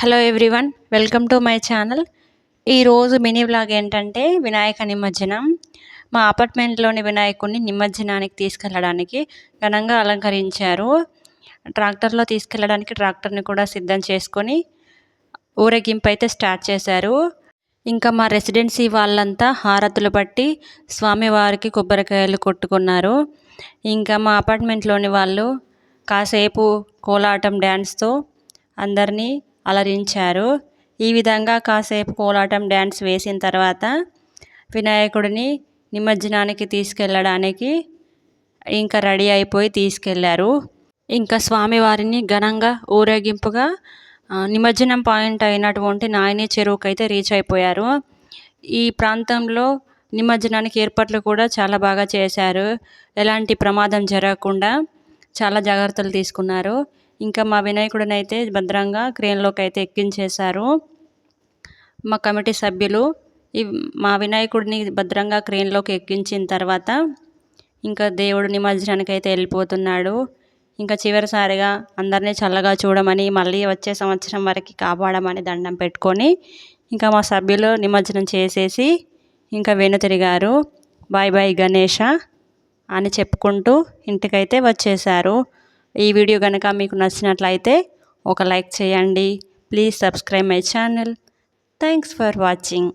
Hello everyone, welcome to my channel. ఈరోజు mini vlog ఏంటంటే వినాయక నిమజ్జనం. మా అపార్ట్మెంట్లోని వినాయకుడిని నిమజ్జనానికి తీసుకెళ్ళడానికి ఘనంగా అలంకరించారు. ట్రాక్టర్లో తీసుకెళ్ళడానికి ట్రాక్టర్ని కూడా సిద్ధం చేసుకొని ఊరేగింపు అయితే స్టార్ట్ చేశారు. ఇంకా మా రెసిడెన్సీ వాళ్ళంతా హారతులు పట్టి స్వామివారికి కొబ్బరికాయలు కొట్టుకున్నారు. ఇంకా మా అపార్ట్మెంట్లోని వాళ్ళు కాసేపు కోలాటం డ్యాన్స్తో అందరినీ అలరించారు. ఈ విధంగా కాసేపు కోలాటం డ్యాన్స్ వేసిన తర్వాత వినాయకుడిని నిమజ్జనానికి తీసుకెళ్ళడానికి ఇంకా రెడీ అయిపోయి తీసుకెళ్లారు. ఇంకా స్వామివారిని ఘనంగా ఊరేగింపుగా నిమజ్జనం పాయింట్ అయినటువంటి నాయని చెరువుకు అయితే రీచ్ అయిపోయారు. ఈ ప్రాంతంలో నిమజ్జనానికి ఏర్పాట్లు కూడా చాలా బాగా చేశారు. ఎలాంటి ప్రమాదం జరగకుండా చాలా జాగ్రత్తలు తీసుకున్నారు. ఇంకా మా వినాయకుడిని అయితే భద్రంగా క్రేన్లోకి అయితే ఎక్కించేశారు. మా కమిటీ సభ్యులు మా వినాయకుడిని భద్రంగా క్రేన్లోకి ఎక్కించిన తర్వాత ఇంకా దేవుడు నిమజ్జనానికి అయితే వెళ్ళిపోతున్నాడు. ఇంకా చివరిసారిగా అందరినీ చల్లగా చూడమని, మళ్ళీ వచ్చే సంవత్సరం వరకు కాపాడమని దండం పెట్టుకొని ఇంకా మా సభ్యులు నిమజ్జనం చేసేసి ఇంకా వెనుతిరిగారు. బాయ్ బాయ్ గణేష అని చెప్పుకుంటూ ఇంటికైతే వచ్చేసారు. ఈ వీడియో కనుక మీకు నచ్చినట్లయితే ఒక లైక్ చేయండి. Please subscribe my channel. Thanks for watching.